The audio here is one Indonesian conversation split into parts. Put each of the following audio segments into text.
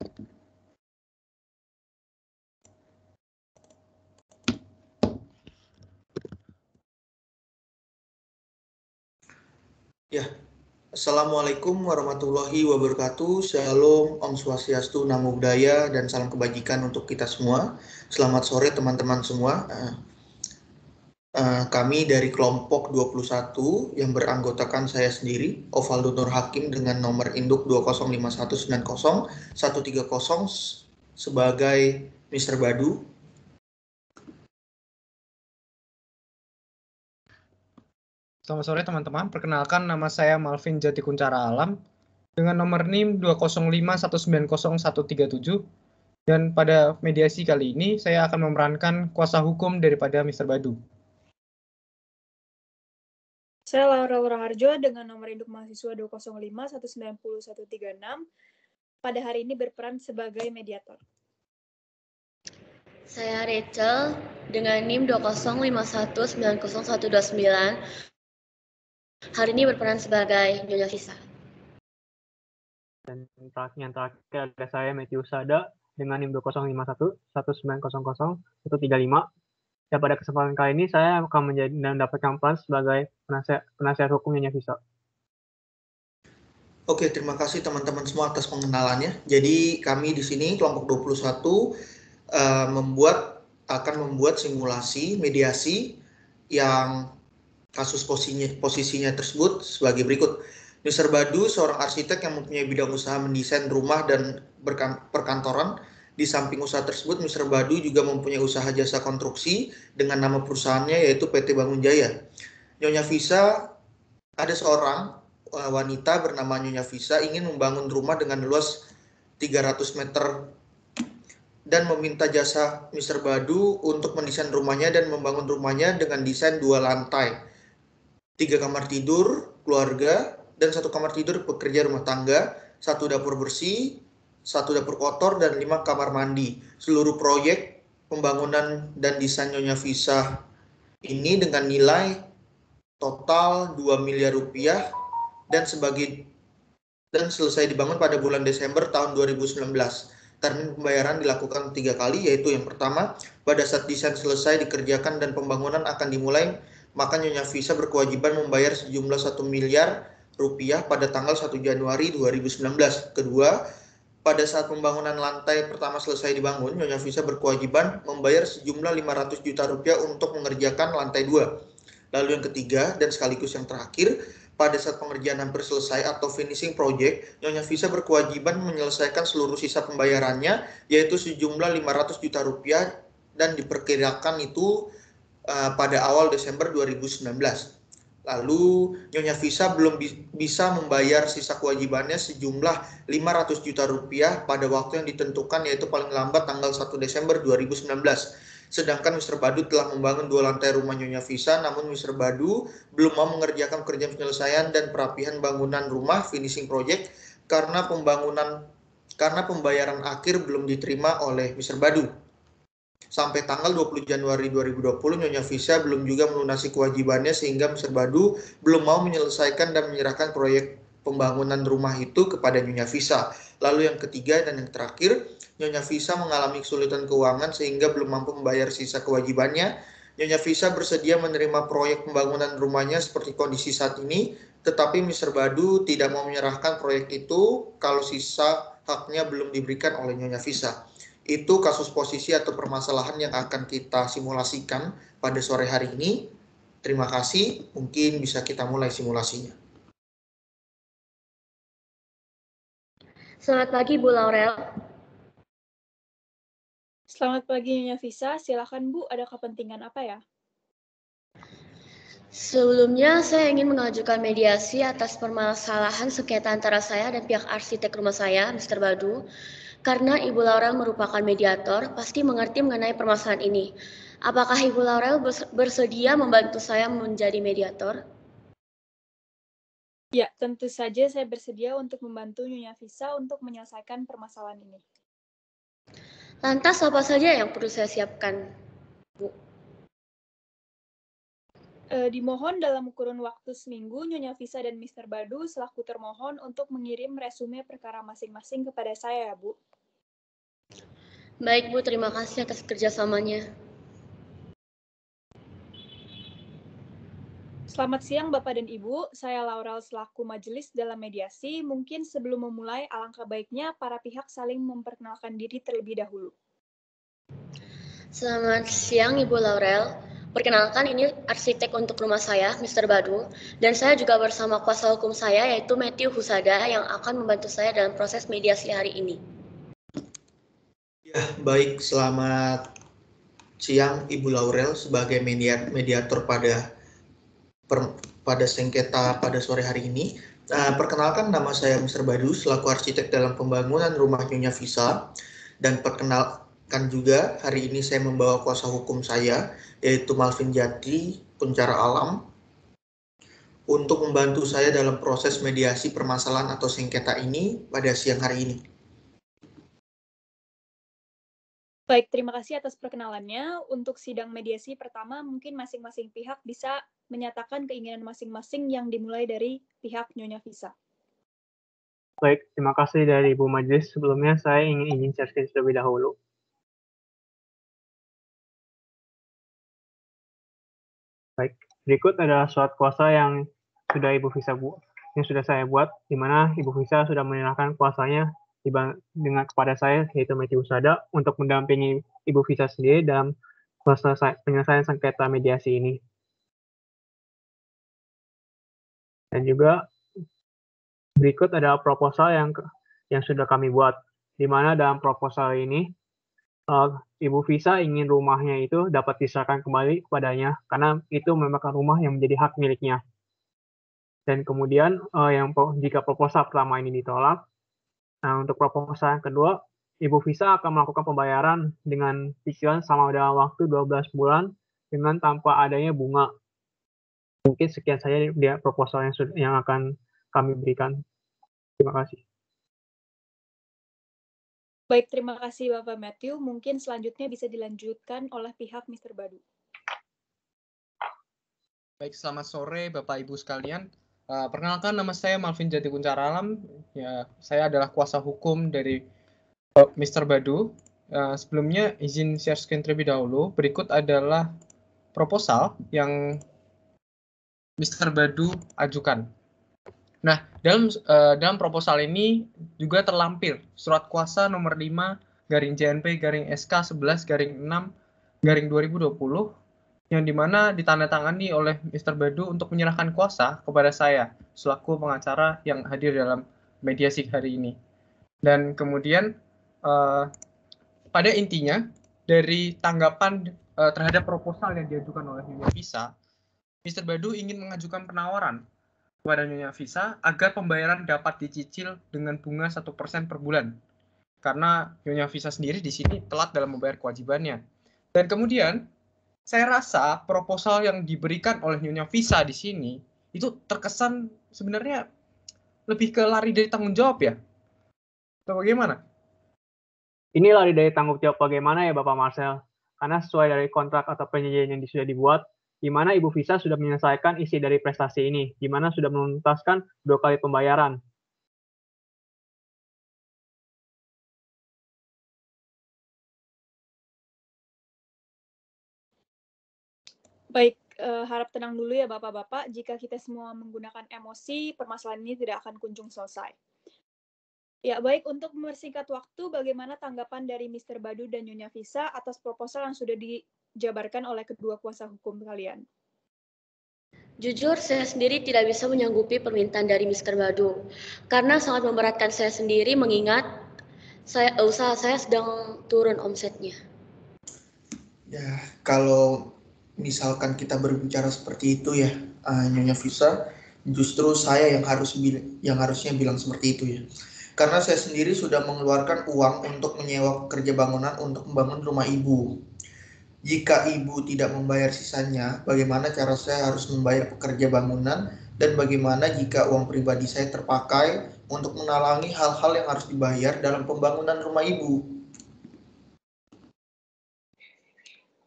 Ya, Assalamualaikum warahmatullahi wabarakatuh. Shalom, Om Swastiastu, Namo Buddhaya, dan salam kebajikan untuk kita semua. Selamat sore teman-teman semua. Kami dari kelompok 21 yang beranggotakan saya sendiri, Ovaldo Nur Hakim dengan nomor induk 205190130 sebagai Mr. Badu. Selamat sore teman-teman, perkenalkan nama saya Malvin Jatikuncara Alam dengan nomor NIM 205190137 dan pada mediasi kali ini saya akan memerankan kuasa hukum daripada Mr. Badu. Saya Laura Wuraharjo dengan nomor induk mahasiswa 205190136 pada hari ini berperan sebagai mediator. Saya Rachel dengan NIM 205190129 hari ini berperan sebagai Nyonya Visa. Dan yang terakhir ada saya Matthew Sada dengan NIM 20511900135. Dan pada kesempatan kali ini saya akan mendapatkan peran sebagai penasihat hukum Nyonya Visa. Oke, terima kasih teman-teman semua atas pengenalannya. Jadi kami di sini kelompok 21 akan membuat simulasi mediasi yang kasus posisinya tersebut sebagai berikut. Mr. Badu, seorang arsitek yang mempunyai bidang usaha mendesain rumah dan perkantoran. Di samping usaha tersebut, Mr. Badu juga mempunyai usaha jasa konstruksi dengan nama perusahaannya yaitu PT Bangun Jaya. Nyonya Visa, ada seorang wanita bernama Nyonya Visa ingin membangun rumah dengan luas 300 meter dan meminta jasa Mr. Badu untuk mendesain rumahnya dan membangun rumahnya dengan desain 2 lantai, 3 kamar tidur keluarga dan 1 kamar tidur pekerja rumah tangga, 1 dapur bersih, 1 dapur kotor, dan 5 kamar mandi. Seluruh proyek pembangunan dan desain Nyonya Visa ini dengan nilai total 2 miliar rupiah dan selesai dibangun pada bulan Desember tahun 2019. Termin pembayaran dilakukan 3 kali, yaitu yang pertama, pada saat desain selesai dikerjakan dan pembangunan akan dimulai, maka Nyonya Visa berkewajiban membayar sejumlah 1 miliar rupiah pada tanggal 1 Januari 2019. Kedua, pada saat pembangunan lantai pertama selesai dibangun, Nyonya Visa berkewajiban membayar sejumlah 500 juta rupiah untuk mengerjakan lantai 2. Lalu yang ketiga dan sekaligus yang terakhir, pada saat pengerjaan hampir selesai atau finishing project, Nyonya Visa berkewajiban menyelesaikan seluruh sisa pembayarannya, yaitu sejumlah 500 juta rupiah dan diperkirakan itu pada awal Desember 2019. Lalu Nyonya Visa belum bisa membayar sisa kewajibannya sejumlah 500 juta rupiah pada waktu yang ditentukan, yaitu paling lambat tanggal 1 Desember 2019. Sedangkan Mr. Badu telah membangun 2 lantai rumah Nyonya Visa, namun Mr. Badu belum mau mengerjakan pekerjaan penyelesaian dan perapihan bangunan rumah finishing project karena pembayaran akhir belum diterima oleh Mr. Badu. Sampai tanggal 20 Januari 2020, Nyonya Visa belum juga melunasi kewajibannya sehingga Mr. Badu belum mau menyelesaikan dan menyerahkan proyek pembangunan rumah itu kepada Nyonya Visa. Lalu yang ketiga dan yang terakhir, Nyonya Visa mengalami kesulitan keuangan sehingga belum mampu membayar sisa kewajibannya. Nyonya Visa bersedia menerima proyek pembangunan rumahnya seperti kondisi saat ini, tetapi Mr. Badu tidak mau menyerahkan proyek itu kalau sisa haknya belum diberikan oleh Nyonya Visa. Itu kasus posisi atau permasalahan yang akan kita simulasikan pada sore hari ini. Terima kasih, mungkin bisa kita mulai simulasinya. Selamat pagi Bu Laurel. Selamat pagi Nyonya Visa, silakan Bu, ada kepentingan apa ya? Sebelumnya saya ingin mengajukan mediasi atas permasalahan sengketa antara saya dan pihak arsitek rumah saya, Mr. Badu. Karena Ibu Laurel merupakan mediator, pasti mengerti mengenai permasalahan ini. Apakah Ibu Laurel bersedia membantu saya menjadi mediator? Ya, tentu saja saya bersedia untuk membantu Nyonya Visa untuk menyelesaikan permasalahan ini. Lantas apa saja yang perlu saya siapkan, Bu? Dimohon dalam kurun waktu seminggu, Nyonya Visa dan Mr. Badu selaku termohon untuk mengirim resume perkara masing-masing kepada saya, Bu. Baik Bu, terima kasih atas kerjasamanya. Selamat siang Bapak dan Ibu, saya Laurel selaku majelis dalam mediasi. Mungkin sebelum memulai, alangkah baiknya para pihak saling memperkenalkan diri terlebih dahulu. Selamat siang Ibu Laurel. Perkenalkan, ini arsitek untuk rumah saya, Mr. Badu, dan saya juga bersama kuasa hukum saya, yaitu Matthew Husada, yang akan membantu saya dalam proses mediasi hari ini. Ya, baik. Selamat siang Ibu Laurel sebagai mediator pada sengketa pada sore hari ini. Perkenalkan, nama saya Mr. Badu selaku arsitek dalam pembangunan rumah Nyonya Visa, dan perkenalkan juga hari ini saya membawa kuasa hukum saya yaitu Malvin Jati Kuncara Alam untuk membantu saya dalam proses mediasi permasalahan atau sengketa ini pada siang hari ini. Baik, terima kasih atas perkenalannya. Untuk sidang mediasi pertama, mungkin masing-masing pihak bisa menyatakan keinginan masing-masing yang dimulai dari pihak Nyonya Visa. Baik, terima kasih dari Ibu Majelis. Sebelumnya saya ingin izin share screen terlebih dahulu. Baik, berikut adalah surat kuasa yang sudah saya buat, di mana Ibu Visa sudah menyerahkan kuasanya dengan kepada saya, yaitu Matthew Husada, untuk mendampingi Ibu Visa sendiri dalam penyelesaian sengketa mediasi ini. Dan juga berikut adalah proposal yang sudah kami buat, di mana dalam proposal ini Ibu Visa ingin rumahnya itu dapat diserahkan kembali kepadanya, karena itu merupakan rumah yang menjadi hak miliknya. Dan kemudian jika proposal pertama ini ditolak, untuk proposal yang kedua, Ibu Visa akan melakukan pembayaran dengan cicilan selama dalam waktu 12 bulan dengan tanpa adanya bunga. Mungkin sekian saja dia proposal yang akan kami berikan. Terima kasih. Baik, terima kasih Bapak Matthew. Mungkin selanjutnya bisa dilanjutkan oleh pihak Mr. Badu. Baik, selamat sore Bapak Ibu sekalian. Perkenalkan, nama saya Malvin Jati Kuncara Alam. Ya, saya adalah kuasa hukum dari Mr. Badu. Sebelumnya izin share screen terlebih dahulu. Berikut adalah proposal yang Mr. Badu ajukan. Nah, dalam proposal ini juga terlampir surat kuasa nomor 5/JNP/SK11/6/2020 yang dimana ditandatangani oleh Mr. Badu untuk menyerahkan kuasa kepada saya selaku pengacara yang hadir dalam mediasi hari ini. Dan kemudian pada intinya dari tanggapan terhadap proposal yang diajukan oleh Nyonya Visa, Mr. Badu ingin mengajukan penawaran kepada Nyonya Visa agar pembayaran dapat dicicil dengan bunga 1% per bulan. Karena Nyonya Visa sendiri di sini telat dalam membayar kewajibannya. Dan kemudian saya rasa proposal yang diberikan oleh Nyonya Visa di sini itu terkesan sebenarnya lebih ke lari dari tanggung jawab ya. Atau bagaimana? Ini lari dari tanggung jawab bagaimana ya Bapak Marcel? Karena sesuai dari kontrak atau perjanjian yang sudah dibuat, di mana Ibu Visa sudah menyelesaikan isi dari prestasi ini, di mana sudah menuntaskan 2 kali pembayaran. Baik, harap tenang dulu ya Bapak-Bapak. Jika kita semua menggunakan emosi, permasalahan ini tidak akan kunjung selesai. Ya, baik, untuk mempersingkat waktu, bagaimana tanggapan dari Mr. Badu dan Nyonya Visa atas proposal yang sudah dijabarkan oleh kedua kuasa hukum kalian? Jujur, saya sendiri tidak bisa menyanggupi permintaan dari Mr. Badu, karena sangat memberatkan saya sendiri mengingat usaha saya sedang turun omsetnya. Ya, kalau misalkan kita berbicara seperti itu ya, Nyonya Visa, justru saya yang harusnya bilang seperti itu ya. Karena saya sendiri sudah mengeluarkan uang untuk menyewa pekerja bangunan untuk membangun rumah ibu. Jika ibu tidak membayar sisanya, bagaimana cara saya harus membayar pekerja bangunan, dan bagaimana jika uang pribadi saya terpakai untuk menalangi hal-hal yang harus dibayar dalam pembangunan rumah ibu.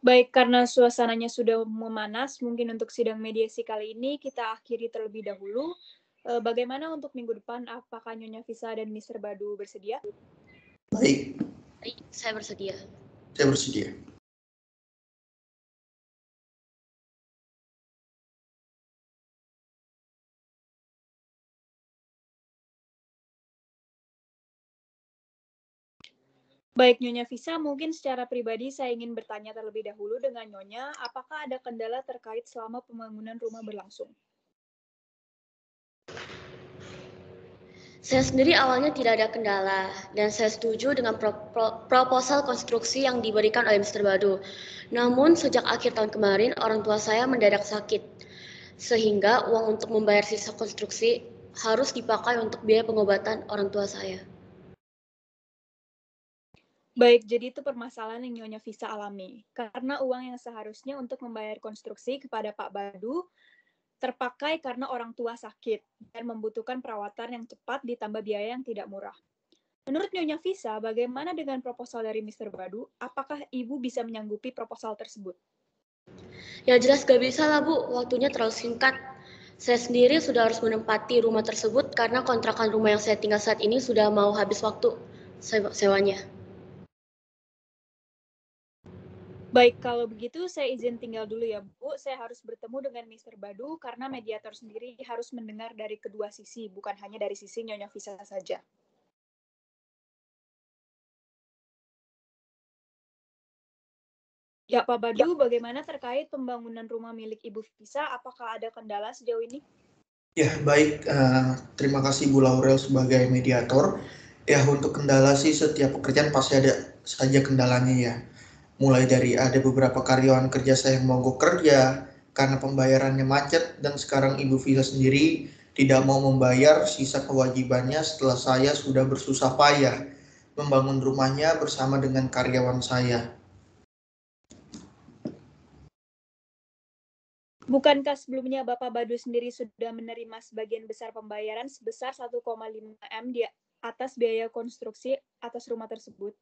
Baik, karena suasananya sudah memanas, mungkin untuk sidang mediasi kali ini kita akhiri terlebih dahulu. Bagaimana untuk minggu depan? Apakah Nyonya Visa dan Mr. Badu bersedia? Baik. Saya bersedia. Saya bersedia. Baik, Nyonya Visa, mungkin secara pribadi saya ingin bertanya terlebih dahulu dengan Nyonya, apakah ada kendala terkait selama pembangunan rumah berlangsung? Saya sendiri awalnya tidak ada kendala, dan saya setuju dengan proposal konstruksi yang diberikan oleh Mr. Badu. Namun, sejak akhir tahun kemarin, orang tua saya mendadak sakit, sehingga uang untuk membayar sisa konstruksi harus dipakai untuk biaya pengobatan orang tua saya. Baik, jadi itu permasalahan yang Nyonya Visa alami. Karena uang yang seharusnya untuk membayar konstruksi kepada Pak Badu terpakai karena orang tua sakit dan membutuhkan perawatan yang cepat ditambah biaya yang tidak murah. Menurut Nyonya Visa, bagaimana dengan proposal dari Mr. Badu? Apakah Ibu bisa menyanggupi proposal tersebut? Ya jelas gak bisa lah Bu, waktunya terlalu singkat. Saya sendiri sudah harus menempati rumah tersebut karena kontrakan rumah yang saya tinggal saat ini sudah mau habis waktu sewanya. Baik, kalau begitu saya izin tinggal dulu ya Bu. Saya harus bertemu dengan Mr. Badu karena mediator sendiri harus mendengar dari kedua sisi, bukan hanya dari sisi Nyonya Visa saja. Ya, Pak Badu, bagaimana terkait pembangunan rumah milik Ibu Visa? Apakah ada kendala sejauh ini? Ya, baik. Terima kasih Bu Laurel sebagai mediator. Ya, untuk kendala sih setiap pekerjaan pasti ada saja kendalanya ya. Mulai dari ada beberapa karyawan kerja saya yang mogok kerja karena pembayarannya macet, dan sekarang Ibu Visa sendiri tidak mau membayar sisa kewajibannya setelah saya sudah bersusah payah membangun rumahnya bersama dengan karyawan saya. Bukankah sebelumnya Bapak Badu sendiri sudah menerima sebagian besar pembayaran sebesar 1,5 M di atas biaya konstruksi atas rumah tersebut?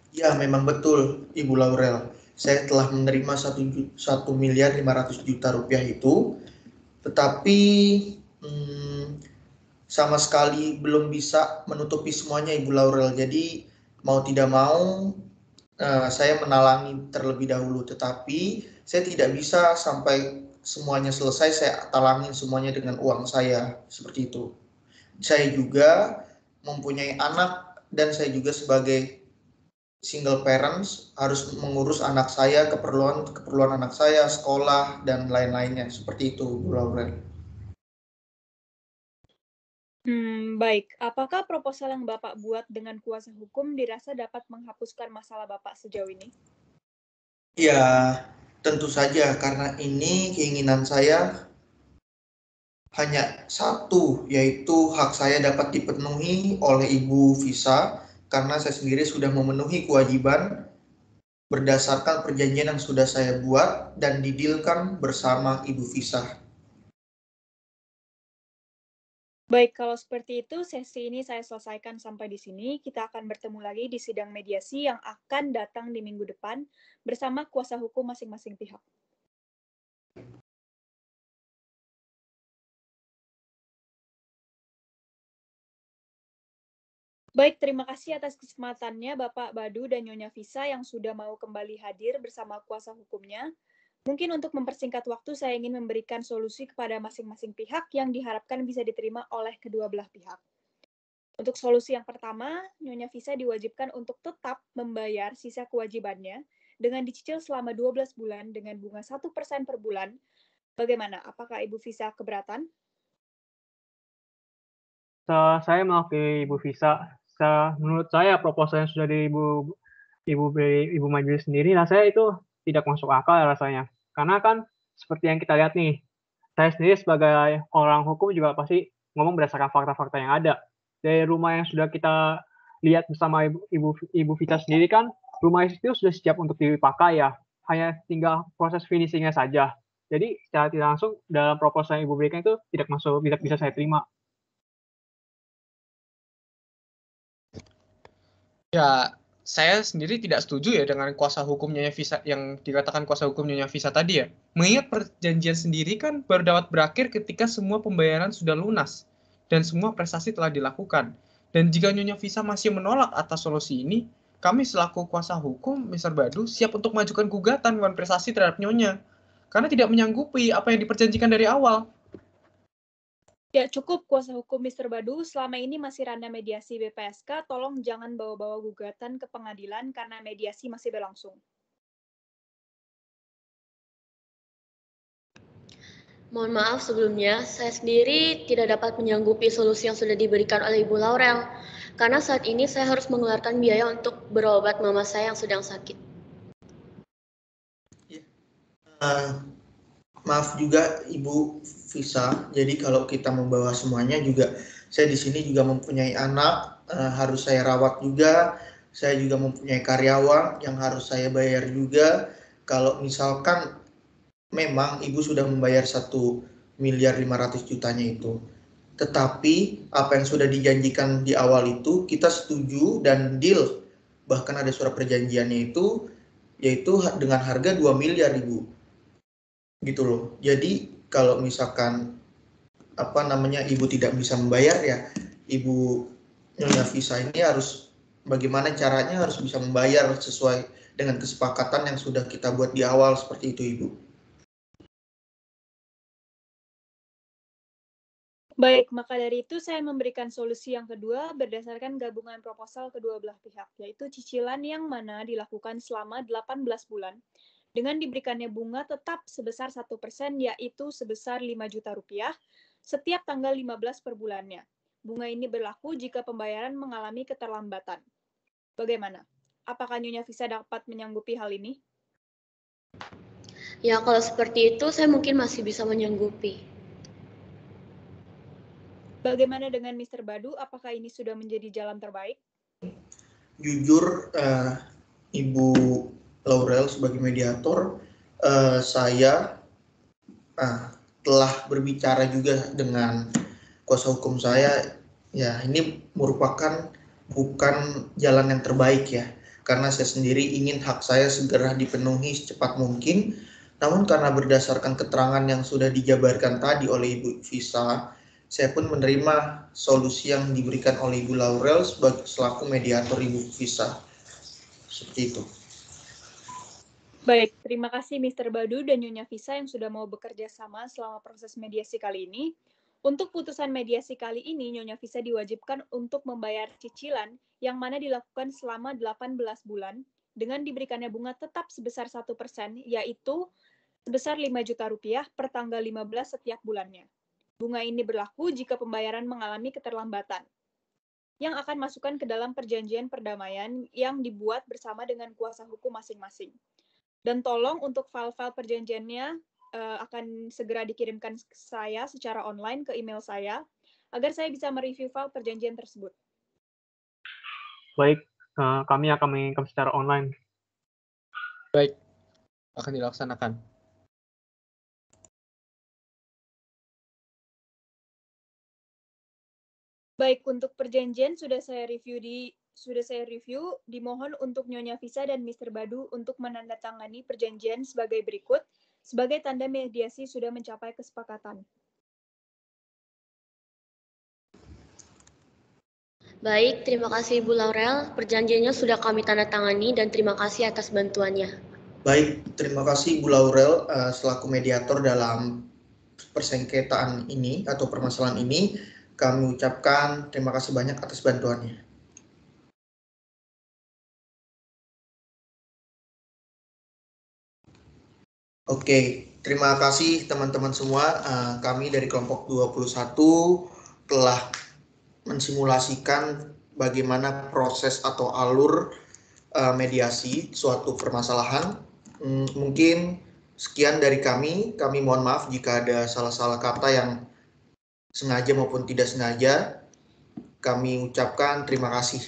Ya, memang betul, Ibu Laurel. Saya telah menerima 1.500.000.000 rupiah itu, tetapi sama sekali belum bisa menutupi semuanya, Ibu Laurel. Jadi mau tidak mau saya menalangi terlebih dahulu, tetapi saya tidak bisa sampai semuanya selesai saya talangin semuanya dengan uang saya, seperti itu. Saya juga mempunyai anak dan saya juga sebagai single parents harus mengurus anak saya, keperluan anak saya, sekolah dan lain-lainnya, seperti itu, Bu Laurel. Baik. Apakah proposal yang Bapak buat dengan kuasa hukum dirasa dapat menghapuskan masalah Bapak sejauh ini? Ya, tentu saja karena ini keinginan saya hanya satu, yaitu hak saya dapat dipenuhi oleh Ibu Visa karena saya sendiri sudah memenuhi kewajiban berdasarkan perjanjian yang sudah saya buat dan didilkan bersama Ibu Visa. Baik, kalau seperti itu, sesi ini saya selesaikan sampai di sini. Kita akan bertemu lagi di sidang mediasi yang akan datang di minggu depan bersama kuasa hukum masing-masing pihak. Baik, terima kasih atas kesempatannya Bapak Badu dan Nyonya Visa yang sudah mau kembali hadir bersama kuasa hukumnya. Mungkin untuk mempersingkat waktu, saya ingin memberikan solusi kepada masing-masing pihak yang diharapkan bisa diterima oleh kedua belah pihak. Untuk solusi yang pertama, Nyonya Visa diwajibkan untuk tetap membayar sisa kewajibannya dengan dicicil selama 12 bulan dengan bunga 1% per bulan. Bagaimana? Apakah Ibu Visa keberatan? Saya mewakili Ibu Visa. Menurut saya proposal yang sudah dari Ibu Majelis sendiri, rasanya itu tidak masuk akal rasanya. Karena kan seperti yang kita lihat nih, saya sendiri sebagai orang hukum juga pasti ngomong berdasarkan fakta-fakta yang ada. Dari rumah yang sudah kita lihat bersama Ibu Vita sendiri kan, rumah itu sudah siap untuk dipakai ya. Hanya tinggal proses finishingnya saja. Jadi secara tidak langsung dalam proposal yang Ibu berikan itu tidak bisa saya terima. Ya, saya sendiri tidak setuju ya dengan kuasa hukumnya Visa yang dikatakan kuasa hukumnya Visa tadi ya. Mengingat perjanjian sendiri kan baru dapat berakhir ketika semua pembayaran sudah lunas dan semua prestasi telah dilakukan. Dan jika Nyonya Visa masih menolak atas solusi ini, kami selaku kuasa hukum Mr. Badu siap untuk mengajukan gugatan kompensasi terhadap Nyonya karena tidak menyanggupi apa yang diperjanjikan dari awal. Ya, cukup kuasa hukum Mr. Badu. Selama ini masih ranah mediasi BPSK, tolong jangan bawa-bawa gugatan ke pengadilan karena mediasi masih berlangsung. Mohon maaf sebelumnya, saya sendiri tidak dapat menyanggupi solusi yang sudah diberikan oleh Ibu Laurel, karena saat ini saya harus mengeluarkan biaya untuk berobat mama saya yang sedang sakit. Maaf juga Ibu Visa, jadi kalau kita membawa semuanya juga, saya di sini juga mempunyai anak, harus saya rawat juga, saya juga mempunyai karyawan yang harus saya bayar juga. Kalau misalkan memang Ibu sudah membayar 1.500.000.000 itu, tetapi apa yang sudah dijanjikan di awal itu kita setuju dan deal, bahkan ada surat perjanjiannya itu, yaitu dengan harga 2 miliar Ibu. Gitu loh. Jadi kalau misalkan Ibu tidak bisa membayar, ya Ibu Nyonya Visa ini harus bagaimana caranya harus bisa membayar sesuai dengan kesepakatan yang sudah kita buat di awal, seperti itu Ibu. Baik, maka dari itu saya memberikan solusi yang kedua berdasarkan gabungan proposal kedua belah pihak, yaitu cicilan yang mana dilakukan selama 18 bulan dengan diberikannya bunga tetap sebesar 1%, yaitu sebesar 5 juta rupiah setiap tanggal 15 per bulannya. Bunga ini berlaku jika pembayaran mengalami keterlambatan. Bagaimana? Apakah Nyonya Visa dapat menyanggupi hal ini? Ya, kalau seperti itu saya mungkin masih bisa menyanggupi. Bagaimana dengan Mr. Badu? Apakah ini sudah menjadi jalan terbaik? Jujur, Ibu Laurel sebagai mediator, saya telah berbicara juga dengan kuasa hukum saya. Ya, ini merupakan bukan jalan yang terbaik ya, karena saya sendiri ingin hak saya segera dipenuhi secepat mungkin. Namun karena berdasarkan keterangan yang sudah dijabarkan tadi oleh Ibu Visa, saya pun menerima solusi yang diberikan oleh Ibu Laurel selaku mediator Ibu Visa. Seperti itu. Baik, terima kasih Mr. Badu dan Nyonya Visa yang sudah mau bekerja sama selama proses mediasi kali ini. Untuk putusan mediasi kali ini, Nyonya Visa diwajibkan untuk membayar cicilan yang mana dilakukan selama 18 bulan dengan diberikannya bunga tetap sebesar 1%, yaitu sebesar 5 juta rupiah per tanggal 15 setiap bulannya. Bunga ini berlaku jika pembayaran mengalami keterlambatan, yang akan masukkan ke dalam perjanjian perdamaian yang dibuat bersama dengan kuasa hukum masing-masing. Dan tolong untuk file-file perjanjiannya akan segera dikirimkan ke saya secara online ke email saya, agar saya bisa mereview file perjanjian tersebut. Baik, kami akan mengirimkan secara online. Baik, akan dilaksanakan. Baik, untuk perjanjian sudah saya review, dimohon untuk Nyonya Visa dan Mr. Badu untuk menandatangani perjanjian sebagai berikut, sebagai tanda mediasi sudah mencapai kesepakatan. Baik, terima kasih Ibu Laurel. Perjanjiannya sudah kami tanda tangani dan terima kasih atas bantuannya. Baik, terima kasih Ibu Laurel selaku mediator dalam persengketaan ini atau permasalahan ini. Kami ucapkan terima kasih banyak atas bantuannya. Oke, terima kasih teman-teman semua. Kami dari kelompok 21 telah mensimulasikan bagaimana proses atau alur mediasi suatu permasalahan. Mungkin sekian dari kami. Kami mohon maaf jika ada salah-salah kata yang sengaja maupun tidak sengaja. Kami ucapkan terima kasih.